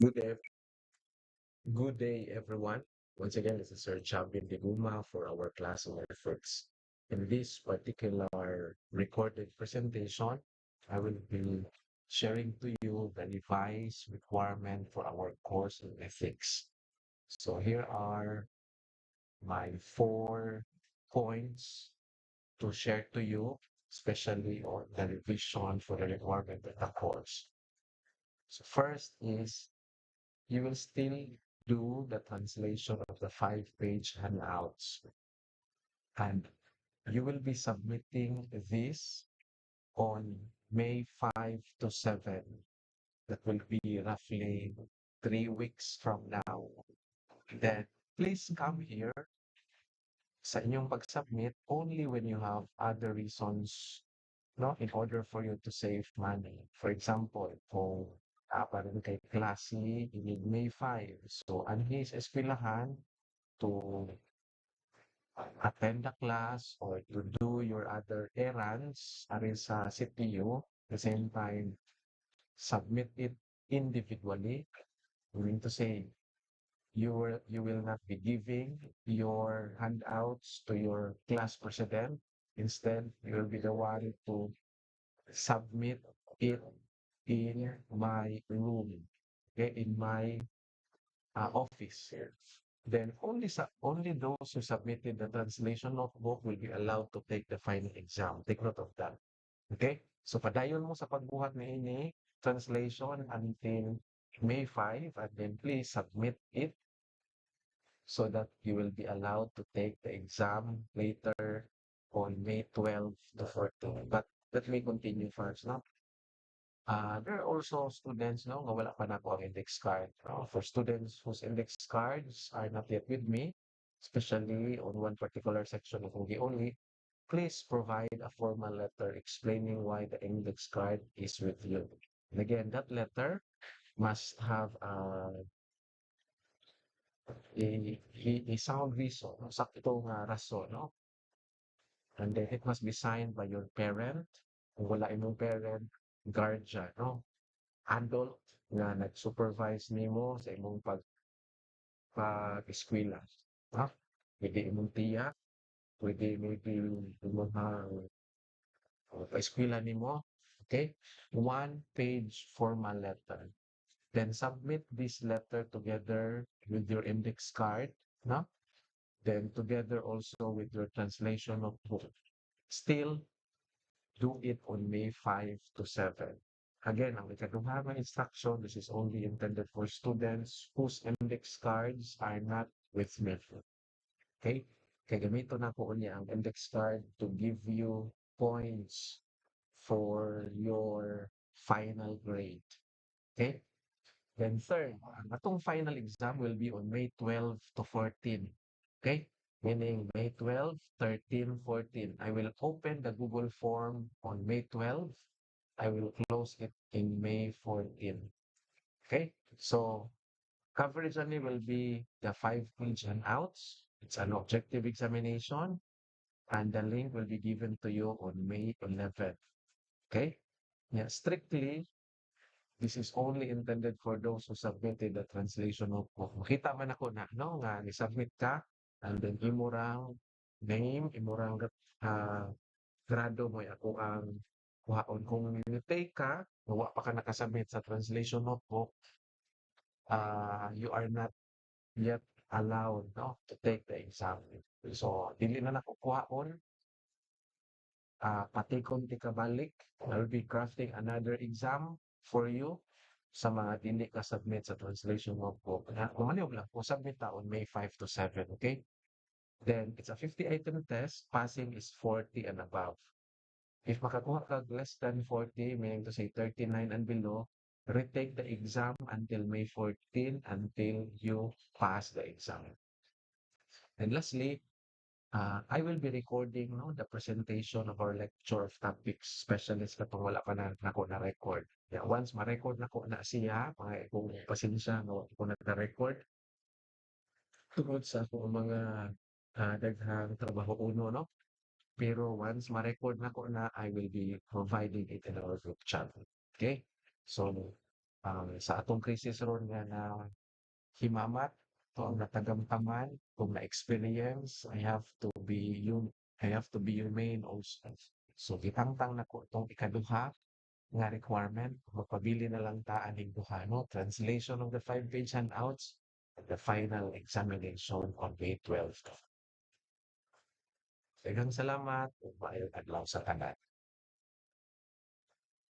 Good day, good day, everyone. Once again, this is Sir Champion Diguma for our class on efforts. In this particular recorded presentation, I will be sharing to you the revised requirement for our course in ethics. So here are my 4 points to share to you, especially on the revision for the requirement of the course. So first is you will still do the translation of the 5-page handouts, and you will be submitting this on May 5 to 7. That will be roughly 3 weeks from now. Then please come here sa inyong pag-submit only when you have other reasons, no, in order for you to save money. For example, kung parang kay klase, you need May 5. So, anhi sa eskwelahan to attend the class or to do your other errands arin sa CPU, the same time, submit it individually. Meaning to say, you will not be giving your handouts to your class president. Instead, you will be the one to submit it in my room, okay, in my office. Then only those who submitted the translation notebook will be allowed to take the final exam. Take note of that. Okay? So padayon mo sa pagbuhat ni ini translation until May 5, and then please submit it so that you will be allowed to take the exam later on May 12 to 14. But let me continue first now. There are also students, no, nga wala pa na ako ang index card. For students whose index cards are not yet with me, especially on one particular section of UGI only, please provide a formal letter explaining why the index card is with you. And again, that letter must have a sound reason, saktong rason, no? And then it must be signed by your parent. Kung wala imong parent, guardian, no? Adult nga nag-supervise nimo sa imong pag-eskwela. Ha? Pwede imong tiya, pwede maybe imong pa-eskwela nimo. Okay? One-page formal letter. Then submit this letter together with your index card, no? Then together also with your translation notebook. Still, do it on May 5 to 7. Again, ang ikaduhang instruction, this is only intended for students whose index cards are not with me. Okay? Kaya gamito na po niya ang index card to give you points for your final grade. Okay? Then third, ang atong final exam will be on May 12 to 14. Okay? Meaning May 12, 13, 14. I will open the Google form on May 12. I will close it in May 14. Okay? So coverage only will be the 5-page handouts. It's an objective examination, and the link will be given to you on May 11th. Okay? Yeah, strictly, this is only intended for those who submitted the translation of book. Makita man ako na, no, nga ni-submit ka, and then imurang name, imurang grado mo, ako ang kuhaon. Kung ni-take ka, wa pa ka nakasubmit sa translation notebook, you are not yet allowed, no, to take the exam. So, dili na nakukuhaon, patikon ti kabalik. I'll be crafting another exam for you sa mga dili ka submit sa translation notebook. Kumaliw lang, kung submit ta on May 5 to 7, okay? Then, it's a 50-item test. Passing is 40 and above. If makakuha ka less than 40, meaning to say 39 and below, retake the exam until May 14 until you pass the exam. And lastly, I will be recording, no, the presentation of our lecture of topics specialist katong wala pa na nako na record. Yeah, once ma-record nako na siya, mga kung pasensya no ko na-record tungod sa akong mga daghang trabaho uno, no. Pero once ma-record nako na, I will be providing it in our group chat. Okay? So Sa atong krisis ron nga na himamat to ang natagamtaman kung na-experience, I have to be humane also. So gitangtang nako itong ikaduha nga requirement, magpabili na lang ta aning duha, no? Translation of the 5-page handouts and the final examination on May 12th. Daghang salamat ug maayong adlaw sa tanan.